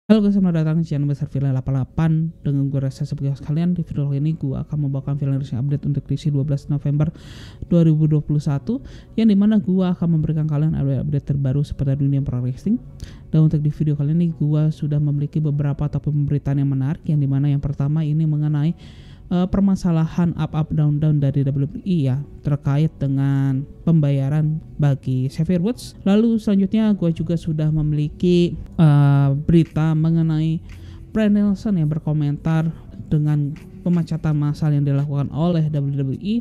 Halo guys, selamat datang di channel besar Villain 88 dengan gue Reza. Sebagai host kalian, di video kali ini gue akan membawakan Villain Racing update untuk edisi 12 November 2021, yang dimana gue akan memberikan kalian update terbaru seputar dunia pro racing. Dan untuk di video kali ini gue sudah memiliki beberapa topik pemberitaan yang menarik, yang dimana yang pertama ini mengenai permasalahan up down dari WWE ya, terkait dengan pembayaran bagi Xavier Woods. Lalu selanjutnya gue juga sudah memiliki berita mengenai Bryan Danielson yang berkomentar dengan pemecatan massal yang dilakukan oleh WWE.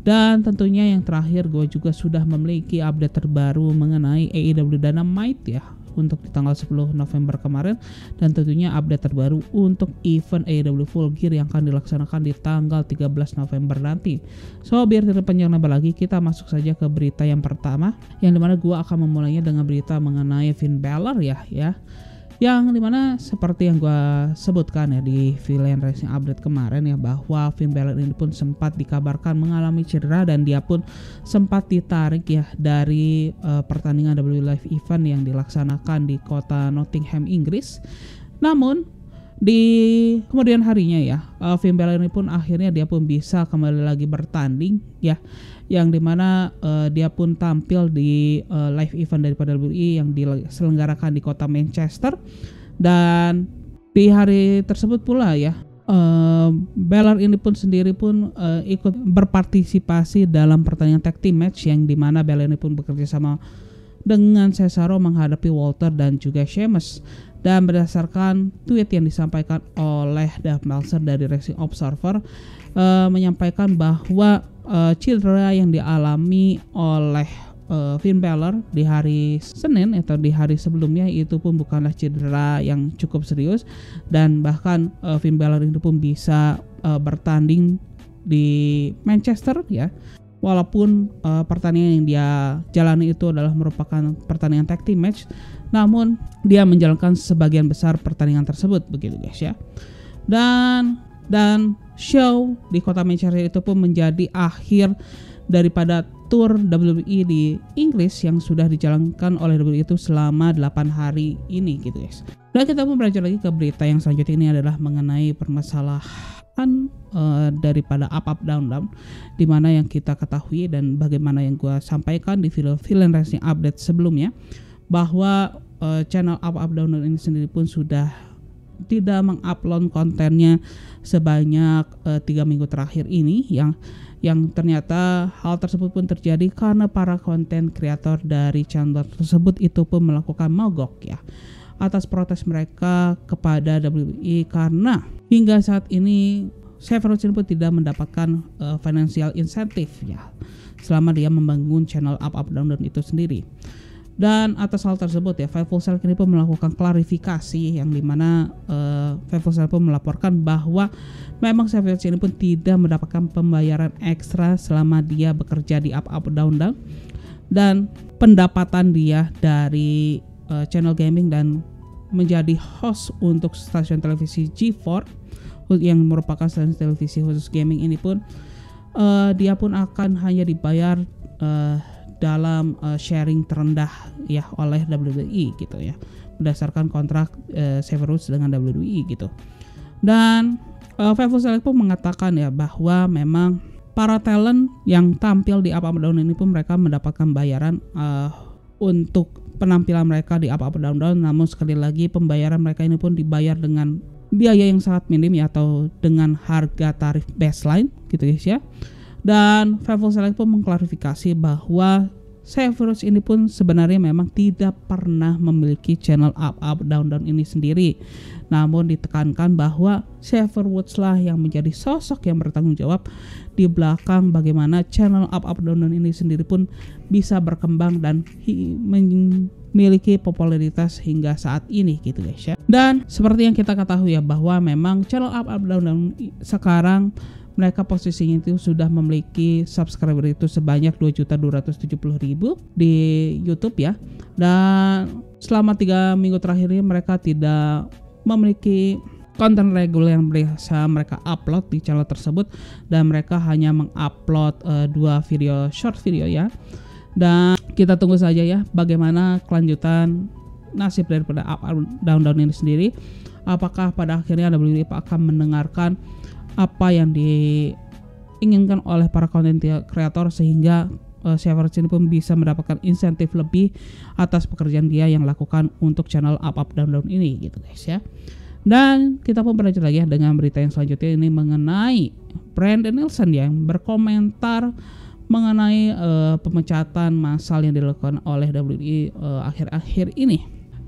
Dan tentunya yang terakhir gue juga sudah memiliki update terbaru mengenai AEW Dynamite ya, untuk di tanggal 10 November kemarin, dan tentunya update terbaru untuk event AEW Full Gear yang akan dilaksanakan di tanggal 13 November nanti. So biar tidak panjang lebar lagi, kita masuk saja ke berita yang pertama, yang dimana gua akan memulainya dengan berita mengenai Finn Balor ya, yang dimana seperti yang gua sebutkan ya di Villain Racing update kemarin ya, bahwa Finn Balor ini pun sempat dikabarkan mengalami cedera dan dia pun sempat ditarik ya dari pertandingan WWE Live Event yang dilaksanakan di kota Nottingham, Inggris. Namun di kemudian harinya ya, Finn Balor ini pun akhirnya dia pun bisa kembali lagi bertanding ya, yang dimana dia pun tampil di live event daripada WWE yang diselenggarakan di kota Manchester. Dan di hari tersebut pula ya, Balor ini pun sendiri pun ikut berpartisipasi dalam pertandingan tag team match, yang dimana Balor ini pun bekerja sama dengan Cesaro menghadapi Walter dan juga Sheamus. Dan berdasarkan tweet yang disampaikan oleh Dave Meltzer dari Racing Observer, menyampaikan bahwa cedera yang dialami oleh Finn Balor di hari Senin atau di hari sebelumnya itu pun bukanlah cedera yang cukup serius, dan bahkan Finn Balor itu pun bisa bertanding di Manchester ya, walaupun pertandingan yang dia jalani itu adalah merupakan pertandingan tag team match, namun dia menjalankan sebagian besar pertandingan tersebut, begitu guys ya. Dan show di kota Manchester itu pun menjadi akhir daripada tour WWE di Inggris yang sudah dijalankan oleh WWE itu selama 8 hari ini gitu guys. Dan kita pun beranjak lagi ke berita yang selanjutnya, ini adalah mengenai permasalahan daripada up down, dimana yang kita ketahui dan bagaimana yang gue sampaikan di Villain Racing update sebelumnya, bahwa channel up down ini sendiri pun sudah tidak mengupload kontennya sebanyak 3 minggu terakhir ini, yang ternyata hal tersebut pun terjadi karena para konten kreator dari channel tersebut itu pun melakukan mogok ya, atas protes mereka kepada WWE, karena hingga saat ini Xavier Woods pun tidak mendapatkan financial incentive ya selama dia membangun channel up down itu sendiri. Dan atas hal tersebut ya, Fightful Select ini pun melakukan klarifikasi, yang dimana Fightful Select pun melaporkan bahwa memang Xavier Woods ini pun tidak mendapatkan pembayaran ekstra selama dia bekerja di up down, dan pendapatan dia dari channel gaming dan menjadi host untuk stasiun televisi G4 yang merupakan stasiun televisi khusus gaming ini pun dia pun akan hanya dibayar dalam sharing terendah ya oleh WWE gitu ya, berdasarkan kontrak Xavier Woods dengan WWE gitu. Dan Fightful Select pun mengatakan ya bahwa memang para talent yang tampil di up down ini pun mereka mendapatkan bayaran untuk penampilan mereka di up down, namun sekali lagi pembayaran mereka ini pun dibayar dengan biaya yang sangat minim ya, atau dengan harga tarif baseline gitu guys ya. Dan Fightful Select pun mengklarifikasi bahwa Xavier Woods ini pun sebenarnya memang tidak pernah memiliki channel up down ini sendiri, namun ditekankan bahwa Xavier Woods lah yang menjadi sosok yang bertanggung jawab di belakang bagaimana channel up down ini sendiri pun bisa berkembang dan memiliki popularitas hingga saat ini gitu guys ya. Dan seperti yang kita ketahui ya, bahwa memang channel up down sekarang mereka posisinya itu sudah memiliki subscriber itu sebanyak 2.270.000 di YouTube ya. Dan selama 3 minggu terakhir ini mereka tidak memiliki konten reguler yang bisa mereka upload di channel tersebut, dan mereka hanya mengupload 2 video short video ya. Dan kita tunggu saja ya bagaimana kelanjutan nasib daripada Up Down Down ini sendiri. Apakah pada akhirnya WWE akan mendengarkan apa yang diinginkan oleh para content creator sehingga Sheamus ini pun bisa mendapatkan insentif lebih atas pekerjaan dia yang lakukan untuk channel Up Down Down ini gitu guys ya. Dan kita pun berlanjut lagi dengan berita yang selanjutnya ini mengenai Bryan Danielson yang berkomentar mengenai pemecatan massal yang dilakukan oleh WWE akhir-akhir ini,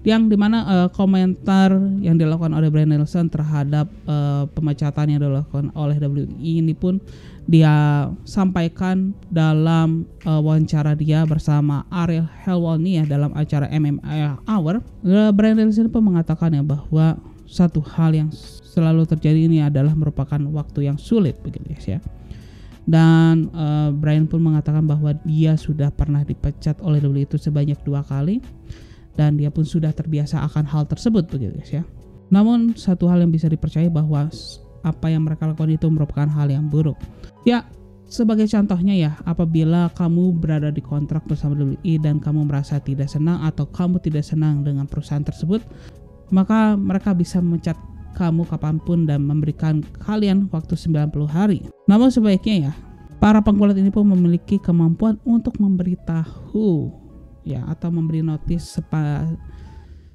yang dimana komentar yang dilakukan oleh Bryan Danielson terhadap pemecatan yang dilakukan oleh WWE ini pun dia sampaikan dalam wawancara dia bersama Ariel Helwani ya dalam acara MMA Hour. Bryan Danielson pun mengatakan ya bahwa satu hal yang selalu terjadi ini adalah merupakan waktu yang sulit begitu guys ya. Dan Bryan pun mengatakan bahwa dia sudah pernah dipecat oleh WWE itu sebanyak 2 kali dan dia pun sudah terbiasa akan hal tersebut begitu guys ya. Namun satu hal yang bisa dipercayai bahwa apa yang mereka lakukan itu merupakan hal yang buruk. Ya, sebagai contohnya ya, apabila kamu berada di kontrak bersama WWE dan kamu merasa tidak senang atau kamu tidak senang dengan perusahaan tersebut, maka mereka bisa memecat kamu kapanpun dan memberikan kalian waktu 90 hari. Namun sebaiknya ya, para penggulat ini pun memiliki kemampuan untuk memberitahu ya atau memberi notis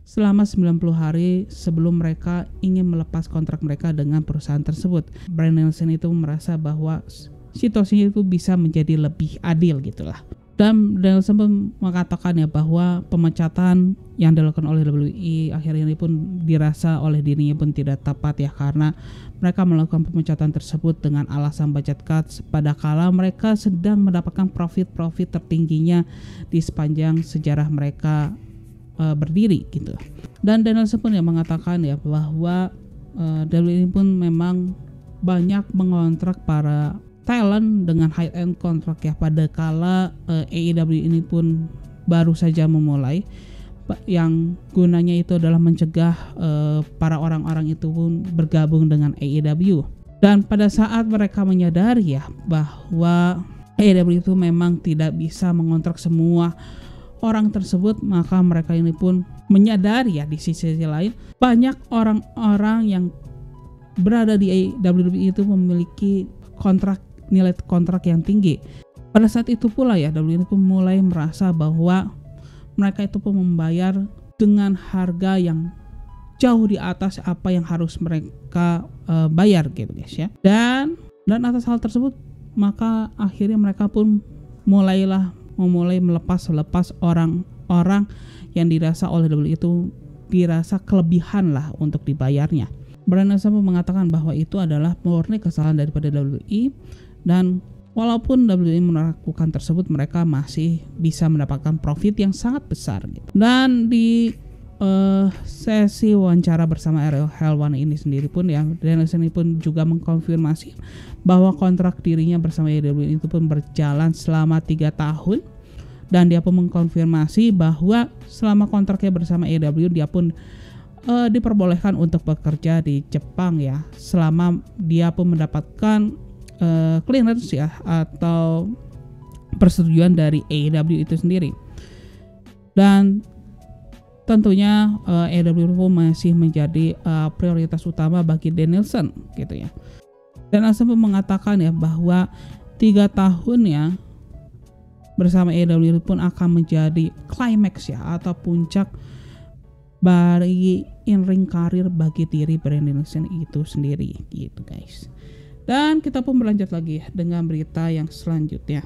selama 90 hari sebelum mereka ingin melepas kontrak mereka dengan perusahaan tersebut. Bryan Danielson itu merasa bahwa situasinya itu bisa menjadi lebih adil gitulah. Dan Danielson pun mengatakan ya bahwa pemecatan yang dilakukan oleh WWE akhirnya ini pun dirasa oleh dirinya pun tidak tepat ya, karena mereka melakukan pemecatan tersebut dengan alasan budget cut pada kala mereka sedang mendapatkan profit tertingginya di sepanjang sejarah mereka berdiri gitu. Dan Danielson pun yang mengatakan ya bahwa WWE ini pun memang banyak mengontrak para talent dengan high end kontrak ya pada kala AEW ini pun baru saja memulai, yang gunanya itu adalah mencegah para orang-orang itu pun bergabung dengan AEW. Dan pada saat mereka menyadari ya bahwa AEW itu memang tidak bisa mengontrak semua orang tersebut, maka mereka ini pun menyadari ya di sisi lain banyak orang-orang yang berada di WWE itu memiliki nilai kontrak yang tinggi. Pada saat itu pula ya WWE pun mulai merasa bahwa mereka itu pun membayar dengan harga yang jauh di atas apa yang harus mereka bayar gitu guys ya. Dan atas hal tersebut maka akhirnya mereka pun mulai melepas orang-orang yang dirasa oleh WWE itu dirasa kelebihan lah untuk dibayarnya. Bryan Danielson mengatakan bahwa itu adalah murni kesalahan daripada WWE, dan walaupun WWE melakukan tersebut mereka masih bisa mendapatkan profit yang sangat besar gitu. Dan di sesi wawancara bersama Ariel Helwani ini sendiri pun ya, Danielson ini pun juga mengkonfirmasi bahwa kontrak dirinya bersama AEW itu pun berjalan selama 3 tahun, dan dia pun mengkonfirmasi bahwa selama kontraknya bersama AEW dia pun diperbolehkan untuk bekerja di Jepang ya, selama dia pun mendapatkan clearance ya atau persetujuan dari AEW itu sendiri. Dan tentunya AEW masih menjadi prioritas utama bagi Danielson gitu ya. Danielson pun mengatakan ya bahwa 3 tahun ya bersama AEW pun akan menjadi climax ya atau puncak bagi in-ring karir bagi diri Bryan Danielson itu sendiri gitu guys. Dan kita pun berlanjut lagi dengan berita yang selanjutnya,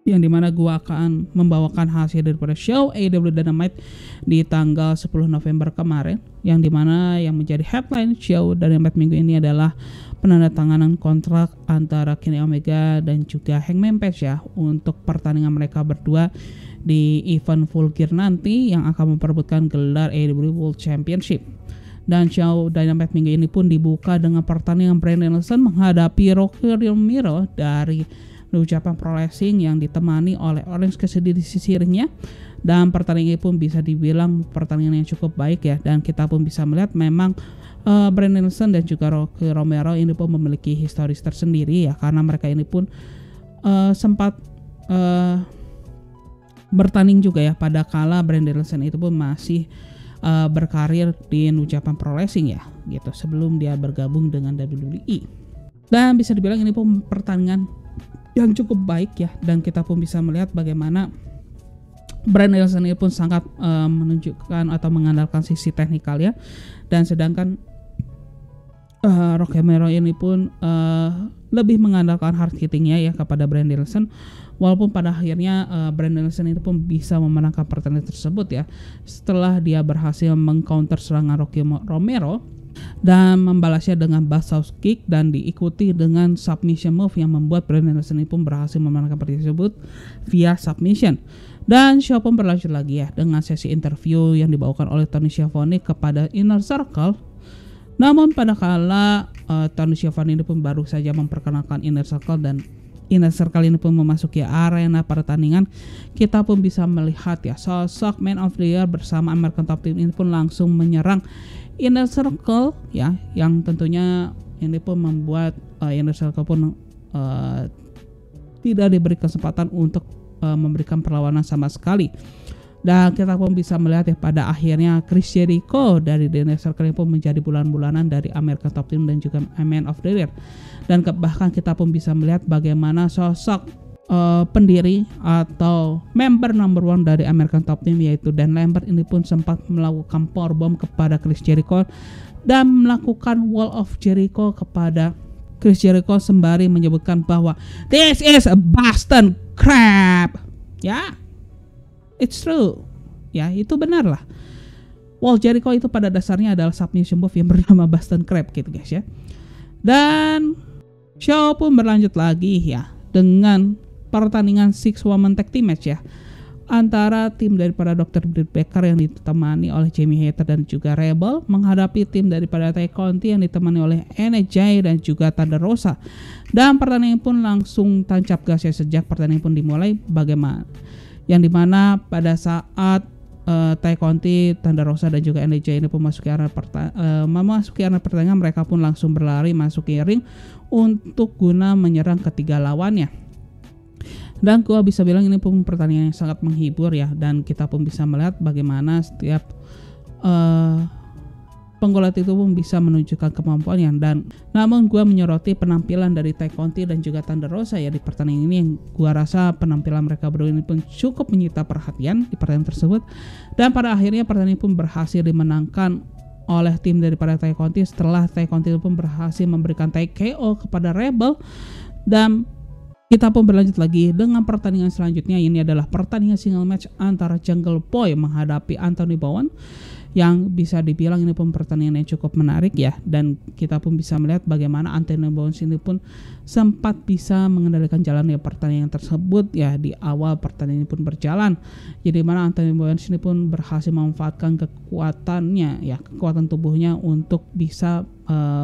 yang dimana gua akan membawakan hasil daripada show AEW Dynamite di tanggal 10 November kemarin, yang dimana yang menjadi headline show Dynamite minggu ini adalah penandatanganan kontrak antara Kenny Omega dan juga Hangman Page ya untuk pertandingan mereka berdua di event Full Gear nanti yang akan memperebutkan gelar AEW World Championship. Dan show Dynamite minggu ini pun dibuka dengan pertandingan Bryan Danielson menghadapi Rocky Romero dari New Japan Pro Wrestling yang ditemani oleh Orange Cassidy di sisirnya. Dan pertandingan ini pun bisa dibilang pertandingan yang cukup baik ya, dan kita pun bisa melihat memang Bryan Danielson dan juga Rocky Romero ini pun memiliki historis tersendiri ya, karena mereka ini pun sempat bertanding juga ya, pada kala Bryan Danielson itu pun masih berkarir di New Japan Pro Wrestling ya gitu, sebelum dia bergabung dengan WWE. Dan bisa dibilang ini pun pertandingan yang cukup baik ya, dan kita pun bisa melihat bagaimana Bryan Danielson ini pun sangat menunjukkan atau mengandalkan sisi teknikal ya, dan sedangkan Rocky Romero ini pun lebih mengandalkan hard hittingnya ya kepada Bryan Danielson. Walaupun pada akhirnya Bryan Danielson itu pun bisa memenangkan pertandingan tersebut ya, setelah dia berhasil mengcounter serangan Rocky Romero dan membalasnya dengan bastos kick dan diikuti dengan submission move yang membuat Bryan Danielson ini pun berhasil memenangkan pertandingan tersebut via submission. Dan show pun berlanjut lagi ya dengan sesi interview yang dibawakan oleh Tony Schiavone kepada Inner Circle. Namun pada kala Tony Schiavone ini pun baru saja memperkenalkan Inner Circle, dan Inner Circle ini pun memasuki arena pertandingan, kita pun bisa melihat ya sosok Man of the Year bersama American Top Team ini pun langsung menyerang Inner Circle ya, yang tentunya ini pun membuat Inner Circle pun tidak diberi kesempatan untuk memberikan perlawanan sama sekali. Dan kita pun bisa melihat ya pada akhirnya Chris Jericho dari The Inner Circle pun menjadi bulan-bulanan dari American Top Team dan juga Man of the Year. Dan bahkan kita pun bisa melihat bagaimana sosok pendiri atau member number 1 dari American Top Team yaitu Dan Lambert ini pun sempat melakukan powerbomb kepada Chris Jericho dan melakukan Wall of Jericho kepada Chris Jericho sembari menyebutkan bahwa this is a Boston Crab. Ya, it's true. Ya, itu benar lah. Wall Jericho itu pada dasarnya adalah submission move yang bernama Boston Crab gitu guys ya. Dan show pun berlanjut lagi ya dengan pertandingan 6-woman tag team match ya, antara tim daripada Dr. Britt Baker yang ditemani oleh Jamie Hayter dan juga Rebel menghadapi tim daripada Tay Conti yang ditemani oleh NJ dan juga Thunder Rosa. Dan pertandingan pun langsung tancap gas ya sejak pertandingan pun dimulai, bagaimana yang dimana pada saat Tay Conti, Thunder Rosa dan juga NJ ini pun memasuki arena pertandingan, mereka pun langsung berlari masuk ke ring untuk guna menyerang ketiga lawannya. Dan gua bisa bilang ini pun pertandingan yang sangat menghibur ya, dan kita pun bisa melihat bagaimana setiap penggulat itu pun bisa menunjukkan kemampuannya. Dan namun gua menyoroti penampilan dari Tay Conti dan juga Thunder Rosa ya di pertandingan ini, yang gua rasa penampilan mereka berdua ini pun cukup menyita perhatian di pertandingan tersebut. Dan pada akhirnya pertandingan pun berhasil dimenangkan oleh tim daripada Tay Conti setelah Tay Conti pun berhasil memberikan KO kepada Rebel. Dan kita pun berlanjut lagi dengan pertandingan selanjutnya. Ini adalah pertandingan single match antara Jungle Boy menghadapi Anthony Bowen, yang bisa dibilang ini pun pertandingan yang cukup menarik ya. Dan kita pun bisa melihat bagaimana Anthony Bowen ini pun sempat bisa mengendalikan jalan ya pertandingan tersebut ya di awal pertandingan ini pun berjalan. Jadi mana Anthony Bowen ini pun berhasil memanfaatkan kekuatannya ya, kekuatan tubuhnya untuk bisa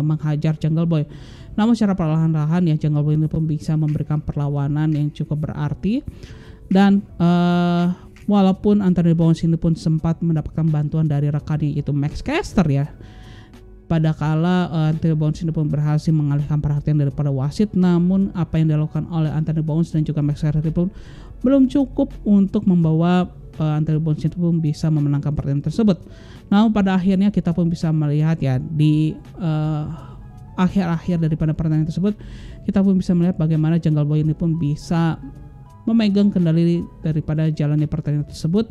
menghajar Jungle Boy. Namun secara perlahan-lahan ya Jungle Boy ini pun bisa memberikan perlawanan yang cukup berarti. Dan walaupun Anthony Bowen ini pun sempat mendapatkan bantuan dari rekannya yaitu Max Caster ya, pada kala Anthony Bowen ini pun berhasil mengalihkan perhatian daripada wasit, namun apa yang dilakukan oleh Anthony Bowen dan juga Max Caster pun belum cukup untuk membawa Anthony Bowen itu pun bisa memenangkan pertandingan tersebut. Namun pada akhirnya kita pun bisa melihat ya di akhir-akhir daripada pertandingan tersebut, kita pun bisa melihat bagaimana Jungle Boy ini pun bisa memegang kendali daripada jalannya pertandingan tersebut.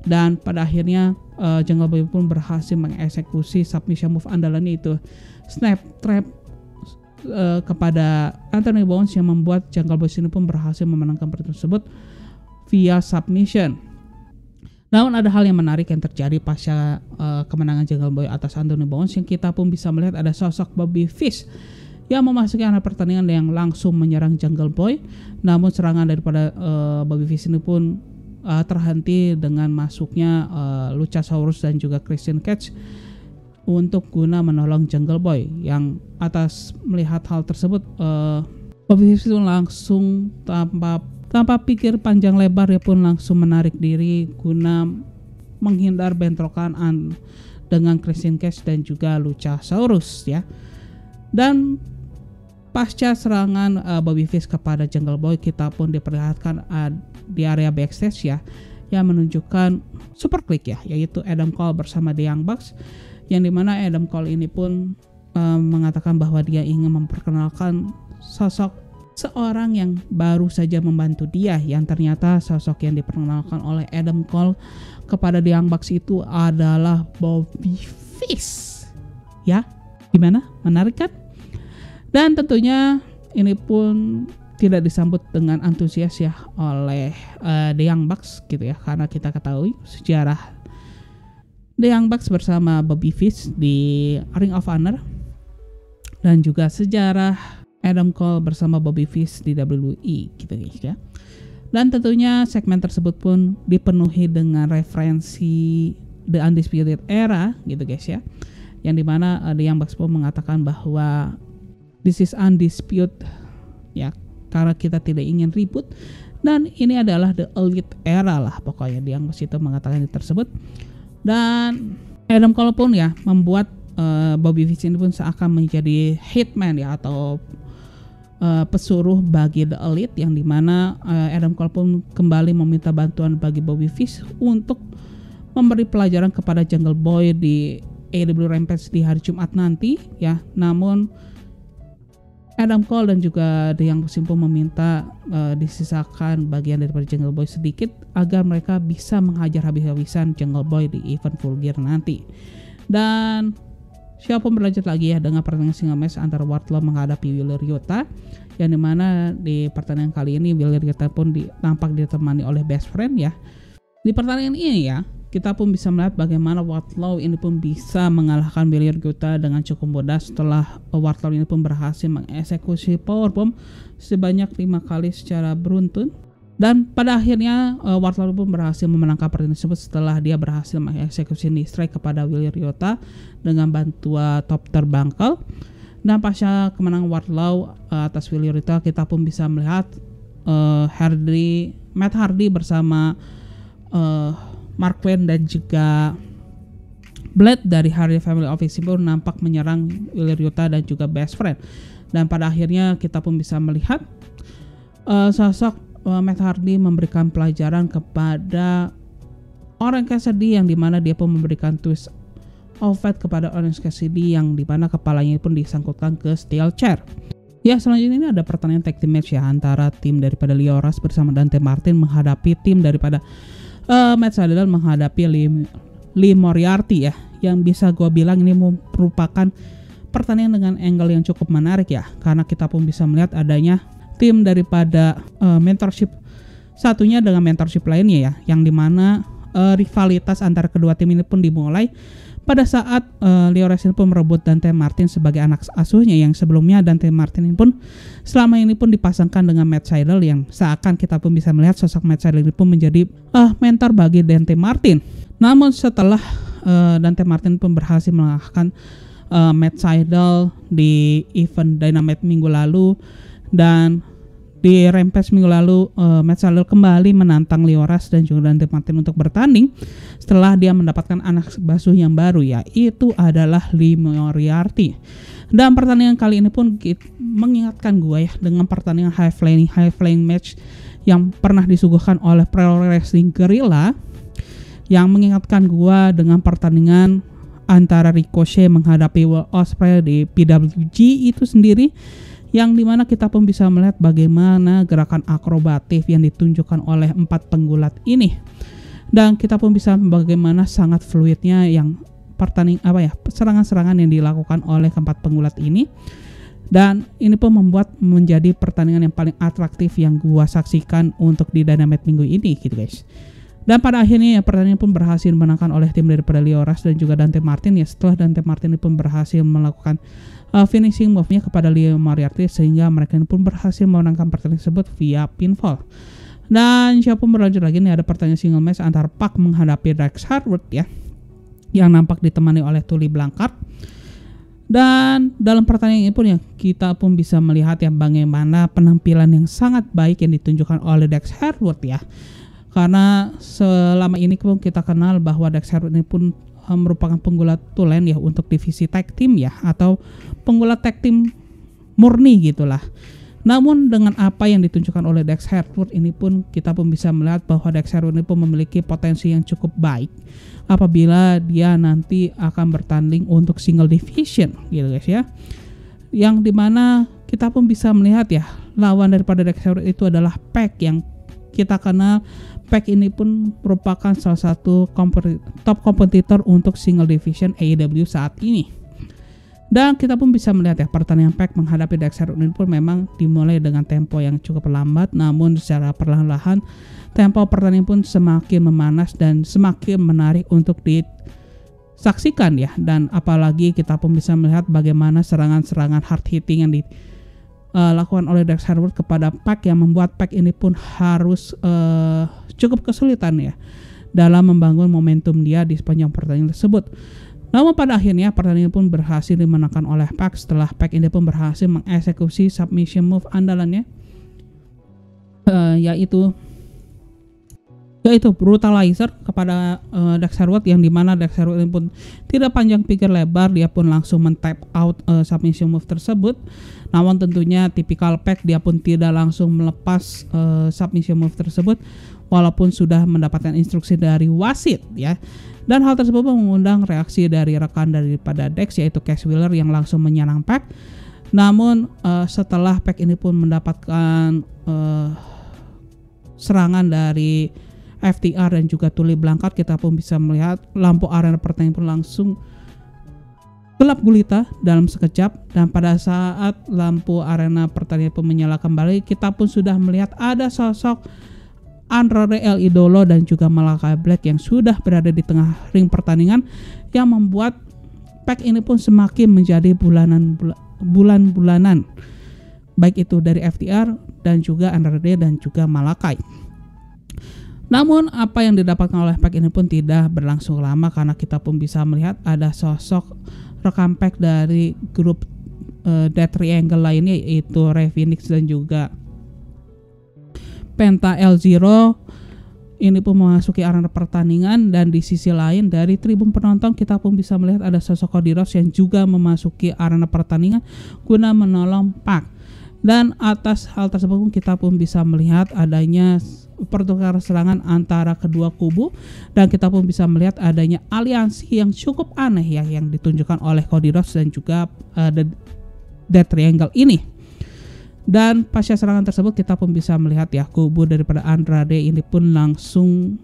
Dan pada akhirnya Jungle Boy pun berhasil mengeksekusi submission move andalannya itu Snap Trap kepada Anthony Bones, yang membuat Jungle Boy ini pun berhasil memenangkan pertandingan tersebut via submission. Namun ada hal yang menarik yang terjadi pasca kemenangan Jungle Boy atas Anthony Bones, yang kita pun bisa melihat ada sosok Bobby Fish yang memasuki arena pertandingan yang langsung menyerang Jungle Boy. Namun serangan daripada Bobby Fish ini pun terhenti dengan masuknya Luchasaurus dan juga Christian Cage untuk guna menolong Jungle Boy. Yang atas melihat hal tersebut, Bobby Fish itu langsung tanpa pikir panjang lebar dia pun langsung menarik diri guna menghindar bentrokan dengan Christian Cage dan juga Luchasaurus ya. Dan pasca serangan Bobby Fish kepada Jungle Boy, kita pun diperlihatkan di area backstage ya, yang menunjukkan super click ya, yaitu Adam Cole bersama The Young Bucks, yang dimana Adam Cole ini pun mengatakan bahwa dia ingin memperkenalkan sosok seorang yang baru saja membantu dia, yang ternyata sosok yang diperkenalkan oleh Adam Cole kepada The Young Bucks itu adalah Bobby Fish. Ya, gimana? Menarik kan? Dan tentunya ini pun tidak disambut dengan antusias ya oleh The Young Bucks gitu ya, karena kita ketahui sejarah The Young Bucks bersama Bobby Fish di Ring of Honor dan juga sejarah Adam Cole bersama Bobby Fish di WWE gitu guys ya. Dan tentunya segmen tersebut pun dipenuhi dengan referensi The Undisputed Era gitu guys ya, yang dimana The Young Bucks pun mengatakan bahwa this is undisputed ya, karena kita tidak ingin ribut, dan ini adalah the elite era lah pokoknya The Young Bucks itu mengatakan itu tersebut. Dan Adam Cole pun ya membuat Bobby Fish ini pun seakan menjadi hitman ya, atau pesuruh bagi the elite, yang dimana Adam Cole pun kembali meminta bantuan bagi Bobby Fish untuk memberi pelajaran kepada Jungle Boy di AEW Rampage di hari Jumat nanti ya. Namun Adam Cole dan juga The Young Bucks pun meminta disisakan bagian daripada Jungle Boy sedikit agar mereka bisa menghajar habis-habisan Jungle Boy di event Full Gear nanti. Dan show pun berlanjut lagi ya dengan pertandingan single match antara Wardlow menghadapi Wheeler Yuta, yang dimana di pertandingan kali ini Wheeler Yuta pun tampak ditemani oleh best friend ya. Di pertandingan ini ya, kita pun bisa melihat bagaimana Wardlow ini pun bisa mengalahkan Wheeler Yuta dengan cukup mudah setelah Wardlow ini pun berhasil mengeksekusi powerbomb sebanyak 5 kali secara beruntun. Dan pada akhirnya Wardlow pun berhasil memenangkan pertandingan tersebut setelah dia berhasil mengeksekusi knee strike kepada Wheeler Yuta dengan bantuan top turnbuckle. Dan pasca kemenangan Wardlow atas Wheeler Yuta, kita pun bisa melihat Matt Hardy bersama Mark Quinn dan juga Blade dari Hardy Family Office pun nampak menyerang Wheeler Yuta dan juga best friend. Dan pada akhirnya kita pun bisa melihat sosok Matt Hardy memberikan pelajaran kepada Orange Cassidy, yang dimana dia pun memberikan twist of fate kepada Orange Cassidy, yang dimana kepalanya pun disangkutkan ke steel chair. Ya, selanjutnya ini ada pertandingan tag team match ya antara tim daripada Lio Rush bersama Dante Martin menghadapi tim daripada Matt Sydal menghadapi Lee Moriarty ya, yang bisa gue bilang ini merupakan pertandingan dengan angle yang cukup menarik ya, karena kita pun bisa melihat adanya tim daripada mentorship satunya dengan mentorship lainnya ya, yang dimana rivalitas antara kedua tim ini pun dimulai pada saat Lio Rush pun merebut Dante Martin sebagai anak asuhnya, yang sebelumnya Dante Martin ini pun selama ini pun dipasangkan dengan Matt Sydal, yang seakan kita pun bisa melihat sosok Matt Sydal ini pun menjadi mentor bagi Dante Martin. Namun setelah Dante Martin pun berhasil mengalahkan Matt Sydal di event Dynamite minggu lalu, dan di Rampage minggu lalu Matt Sydal kembali menantang Lio Rush dan juga Dante Martin untuk bertanding setelah dia mendapatkan anak basuh yang baru, yaitu adalah Lee Moriarty. Dan pertandingan kali ini pun mengingatkan gue ya dengan pertandingan high flying match yang pernah disuguhkan oleh Pro Wrestling Guerrilla, yang mengingatkan gue dengan pertandingan antara Ricochet menghadapi Will Ospreay di PWG itu sendiri, yang dimana kita pun bisa melihat bagaimana gerakan akrobatif yang ditunjukkan oleh 4 penggulat ini, dan kita pun bisa bagaimana sangat fluidnya yang serangan-serangan yang dilakukan oleh keempat penggulat ini. Dan ini pun membuat menjadi pertandingan yang paling atraktif yang gua saksikan untuk di Dynamite minggu ini gitu guys. Dan pada akhirnya ya, pertandingan pun berhasil dimenangkan oleh tim daripada Lio Rush dan juga Dante Martin ya, setelah Dante Martin pun berhasil melakukan finishing move-nya kepada Lee Moriarty, sehingga mereka pun berhasil memenangkan pertandingan tersebut via pinfall. Dan siapa pun berlanjut lagi nih, ada pertandingan single match antara Pac menghadapi Dax Harwood ya, yang nampak ditemani oleh Tully Blanchard. Dan dalam pertandingan ini pun ya, kita pun bisa melihat ya bagaimana penampilan yang sangat baik yang ditunjukkan oleh Dax Harwood ya. Karena selama ini pun kita kenal bahwa Dax Harwood ini pun merupakan penggulat tulen ya untuk divisi tag team ya, atau penggulat tag team murni gitulah. Namun dengan apa yang ditunjukkan oleh Dax Harwood ini pun kita pun bisa melihat bahwa Dax Harwood ini pun memiliki potensi yang cukup baik apabila dia nanti akan bertanding untuk single division gitu guys ya. Yang dimana kita pun bisa melihat ya, lawan daripada Dax Harwood itu adalah Pac yang kita kenal. Pac ini pun merupakan salah satu top kompetitor untuk single division AEW saat ini. Dan kita pun bisa melihat ya, pertandingan Pac menghadapi Dax Harwood ini pun memang dimulai dengan tempo yang cukup lambat, namun secara perlahan-lahan tempo pertandingan pun semakin memanas dan semakin menarik untuk disaksikan ya. Dan apalagi kita pun bisa melihat bagaimana serangan-serangan hard hitting yang dilakukan oleh Dax Harwood kepada Pac yang membuat Pac ini pun harus cukup kesulitan ya dalam membangun momentum dia di sepanjang pertandingan tersebut. Namun pada akhirnya pertandingan pun berhasil dimenangkan oleh Pac setelah Pac ini pun berhasil mengeksekusi submission move andalannya, yaitu brutalizer kepada Dax Harwood, yang dimana Dax Harwood ini pun tidak panjang pikir lebar, dia pun langsung men-tap out submission move tersebut. Namun tentunya tipikal Pac, dia pun tidak langsung melepas submission move tersebut walaupun sudah mendapatkan instruksi dari wasit ya. Dan hal tersebut mengundang reaksi dari rekan daripada Dax, yaitu Cash Wheeler, yang langsung menyerang Pac. Namun setelah Pac ini pun mendapatkan serangan dari FTR dan juga Tully Blanchard, kita pun bisa melihat lampu arena pertandingan pun langsung gelap gulita dalam sekejap. Dan pada saat lampu arena pertandingan pun menyala kembali, kita pun sudah melihat ada sosok Andrade El Idolo dan juga Malakai Black yang sudah berada di tengah ring pertandingan, yang membuat Pac ini pun semakin menjadi bulan-bulanan, baik itu dari FTR dan juga Andrade dan juga Malakai. Namun apa yang didapatkan oleh Pac ini pun tidak berlangsung lama, karena kita pun bisa melihat ada sosok rekan Pac dari grup Death Triangle lainnya, yaitu Rey Fenix dan juga Penta El Zero ini pun memasuki arena pertandingan. Dan di sisi lain dari tribun penonton kita pun bisa melihat ada sosok Cody Rhodes yang juga memasuki arena pertandingan guna menolong Pac. Dan atas hal tersebut kita pun bisa melihat adanya pertukaran serangan antara kedua kubu, dan kita pun bisa melihat adanya aliansi yang cukup aneh ya yang ditunjukkan oleh Cody Rhodes dan juga Death Triangle ini. Dan pasca serangan tersebut kita pun bisa melihat ya, kubu daripada Andrade ini pun langsung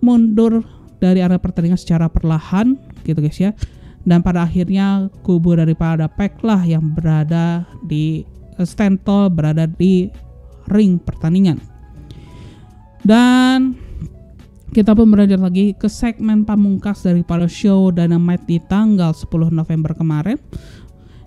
mundur dari area pertandingan secara perlahan gitu guys ya. Dan pada akhirnya kubu daripada Pac lah yang berada di stand tall, berada di ring pertandingan. Dan kita pun beranjak lagi ke segmen pamungkas daripada show Dynamite di tanggal 10 November kemarin,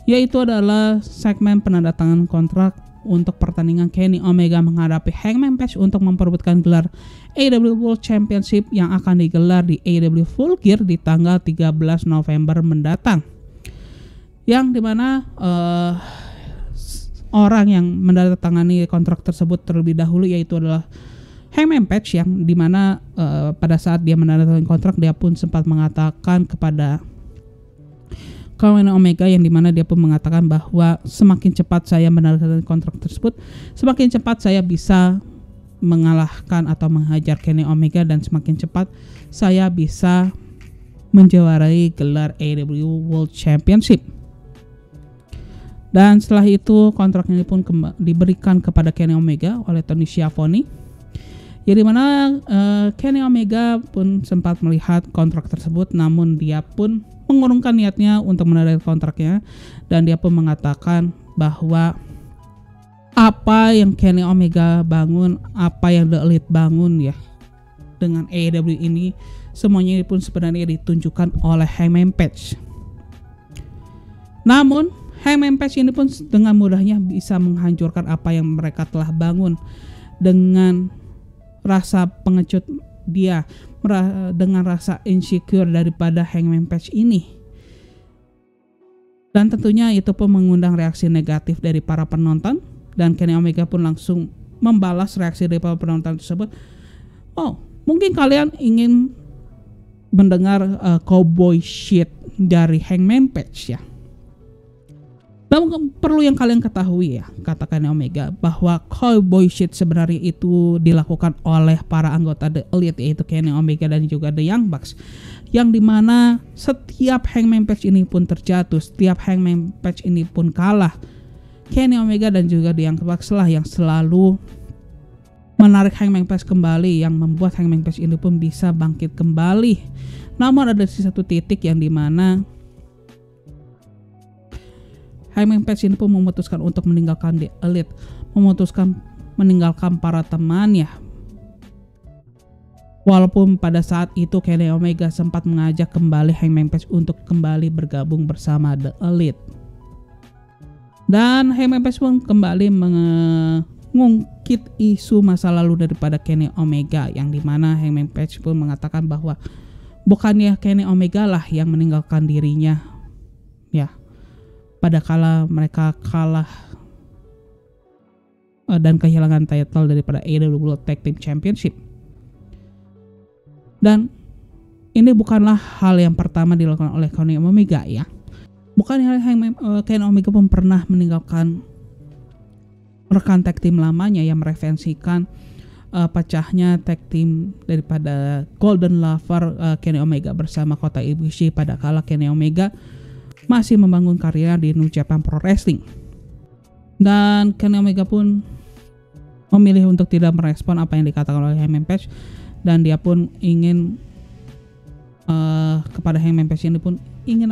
yaitu adalah segmen penandatangan kontrak untuk pertandingan Kenny Omega menghadapi Hangman Page untuk memperebutkan gelar AEW World Championship yang akan digelar di AEW Full Gear di tanggal 13 November mendatang. Yang dimana orang yang menandatangani kontrak tersebut terlebih dahulu yaitu adalah Hangman Page, yang dimana pada saat dia menandatangani kontrak dia pun sempat mengatakan kepada Kenny Omega, yang dimana dia pun mengatakan bahwa semakin cepat saya menandatangani kontrak tersebut, semakin cepat saya bisa mengalahkan atau menghajar Kenny Omega, dan semakin cepat saya bisa menjuarai gelar AEW World Championship. Dan setelah itu kontrak ini pun diberikan kepada Kenny Omega oleh Tony Schiavone, ya dimana Kenny Omega pun sempat melihat kontrak tersebut, namun dia pun mengurungkan niatnya untuk menandatangani kontraknya. Dan dia pun mengatakan bahwa apa yang Kenny Omega bangun, apa yang The Elite bangun ya dengan AEW ini, semuanya ini pun sebenarnya ditunjukkan oleh Hangman Page. Namun Hangman Page ini pun dengan mudahnya bisa menghancurkan apa yang mereka telah bangun dengan rasa pengecut dia, dengan rasa insecure daripada Hangman Page ini. Dan tentunya itu pun mengundang reaksi negatif dari para penonton, dan Kenny Omega pun langsung membalas reaksi dari para penonton tersebut. Oh, mungkin kalian ingin mendengar cowboy shit dari Hangman Page ya. Dan perlu yang kalian ketahui ya, kata Kenny Omega, bahwa cowboy shit sebenarnya itu dilakukan oleh para anggota The Elite, yaitu Kenny Omega dan juga The Young Bucks, yang dimana setiap Hangman Page ini pun terjatuh, setiap Hangman Page ini pun kalah, Kenny Omega dan juga The Young Bucks lah yang selalu menarik Hangman Page kembali, yang membuat Hangman Page ini pun bisa bangkit kembali. Namun ada di satu titik yang dimana Hangman Page ini pun memutuskan untuk meninggalkan The Elite, memutuskan meninggalkan para temannya. Walaupun pada saat itu Kenny Omega sempat mengajak kembali Hangman Page untuk kembali bergabung bersama The Elite. Dan Hangman Page pun kembali mengungkit isu masa lalu daripada Kenny Omega, yang dimana Hangman Page pun mengatakan bahwa bukannya Kenny Omega lah yang meninggalkan dirinya, ya, pada kala mereka kalah dan kehilangan title daripada AEW World Tag Team Championship. Dan ini bukanlah hal yang pertama dilakukan oleh Kenny Omega ya. Bukannya Kenny Omega pun pernah meninggalkan rekan tag team lamanya yang mereferensikan pecahnya tag team daripada Golden Lover Kenny Omega bersama Kota Ibushi pada kala Kenny Omega masih membangun karirnya di New Japan Pro Wrestling. Dan Kenny Omega pun memilih untuk tidak merespon apa yang dikatakan oleh Hangman Page, dan dia pun ingin kepada Hangman Page ini pun ingin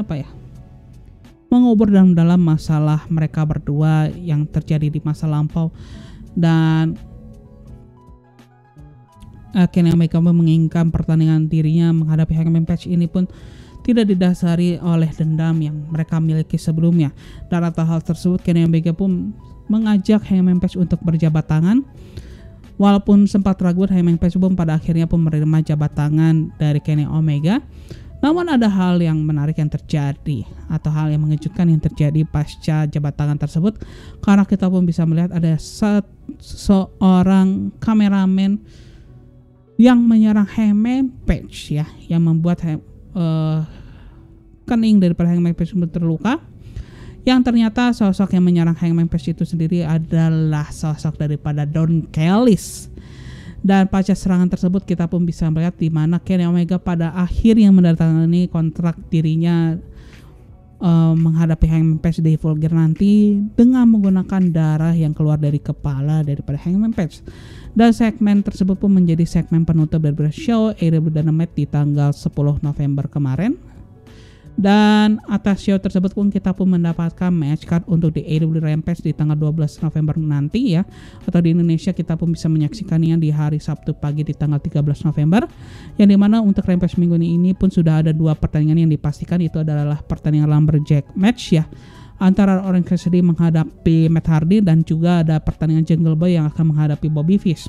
mengubur dalam masalah mereka berdua yang terjadi di masa lampau. Dan Kenny Omega pun menginginkan pertandingan dirinya menghadapi Hangman Page ini pun tidak didasari oleh dendam yang mereka miliki sebelumnya. Dan atas hal tersebut Kenny Omega pun mengajak Hangman Page untuk berjabat tangan. Walaupun sempat ragu, Hangman Page pun pada akhirnya pun menerima jabat tangan dari Kenny Omega. Namun ada hal yang menarik yang terjadi, atau hal yang mengejutkan yang terjadi pasca jabat tangan tersebut, karena kita pun bisa melihat ada seorang kameramen yang menyerang Hangman Page ya, yang membuat kening daripada Hangman Page terluka, yang ternyata sosok yang menyerang Hangman Page itu sendiri adalah sosok daripada Don Callis. Dan pasca serangan tersebut kita pun bisa melihat di mana Kenny Omega pada akhirnya menandatangani kontrak dirinya menghadapi Hangman Page di Vulgar nanti dengan menggunakan darah yang keluar dari kepala daripada Hangman Page. Dan segmen tersebut pun menjadi segmen penutup dari show AEW Dynamite di tanggal 10 November kemarin. Dan atas show tersebut pun kita pun mendapatkan match card untuk di AEW Rampage di tanggal 12 November nanti ya. Atau di Indonesia kita pun bisa menyaksikannya di hari Sabtu pagi di tanggal 13 November. Yang dimana untuk Rampage minggu ini pun sudah ada 2 pertandingan yang dipastikan, itu adalah pertandingan Lumberjack match ya, antara Orange Cassidy menghadapi Matt Hardy, dan juga ada pertandingan Jungle Boy yang akan menghadapi Bobby Fish.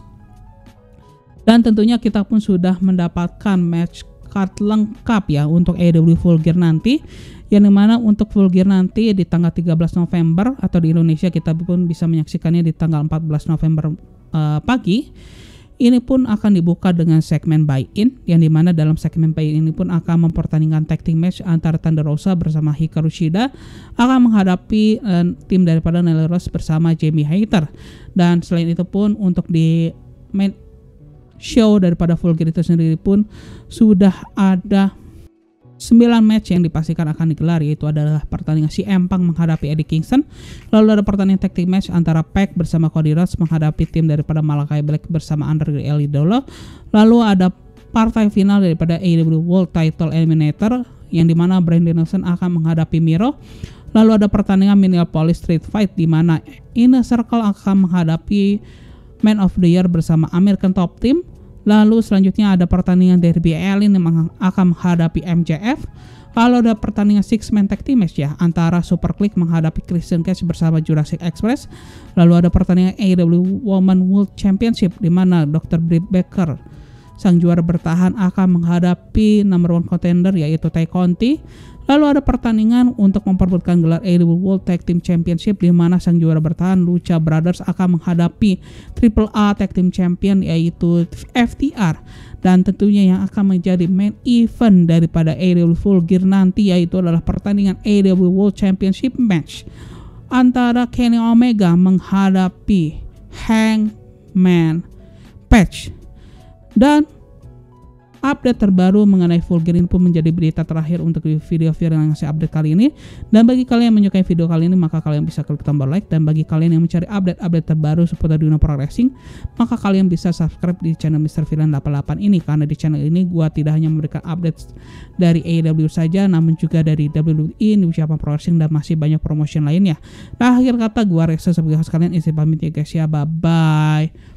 Dan tentunya kita pun sudah mendapatkan match card lengkap ya untuk AEW Vulgar nanti, yang dimana untuk Vulgar nanti di tanggal 13 November atau di Indonesia kita pun bisa menyaksikannya di tanggal 14 November pagi. Ini pun akan dibuka dengan segmen buy-in, yang dimana dalam segmen buy-in ini pun akan mempertandingkan tag team match antara Thunder Rosa bersama Hikaru Shida akan menghadapi tim daripada Nyla Rose bersama Jamie Hayter. Dan selain itu pun untuk di main show daripada Vulgar itu sendiri pun sudah ada 9 match yang dipastikan akan digelar, yaitu adalah pertandingan CM Punk menghadapi Eddie Kingston, lalu ada pertandingan tag team match antara Pac bersama Cody Rhodes menghadapi tim daripada Malakai Black bersama Andre El Idolo, lalu ada partai final daripada AEW World Title Eliminator yang dimana Bryan Danielson akan menghadapi Miro, lalu ada pertandingan Minneapolis Street Fight di mana Inner Circle akan menghadapi Man of the Year bersama American Top Team. Lalu selanjutnya ada pertandingan Darby Allin yang akan menghadapi MJF. Lalu ada pertandingan Six Man Tag Team match ya, antara Super Click menghadapi Christian Cage bersama Jurassic Express. Lalu ada pertandingan AEW Women World Championship di mana Dr. Britt Baker, sang juara bertahan, akan menghadapi number 1 contender yaitu Tay Conti. Lalu ada pertandingan untuk memperebutkan gelar AEW World Tag Team Championship di mana sang juara bertahan Lucha Brothers akan menghadapi Triple A Tag Team Champion yaitu FTR. Dan tentunya yang akan menjadi main event daripada AEW Vulgar nanti yaitu adalah pertandingan AEW World Championship match antara Kenny Omega menghadapi Hangman Page. Dan update terbaru mengenai Fulgrim pun menjadi berita terakhir untuk video viral yang saya update kali ini. Dan bagi kalian yang menyukai video kali ini, maka kalian bisa klik tombol like. Dan bagi kalian yang mencari update-update terbaru seputar dunia pro wrestling, maka kalian bisa subscribe di channel Mr. Villain 88 ini. Karena di channel ini gua tidak hanya memberikan update dari AEW saja, namun juga dari WWE, New Japan Pro Wrestling, dan masih banyak promotion lainnya. Nah, akhir kata gua Reza sebagai host kalian isi pamit ya guys ya. Bye bye.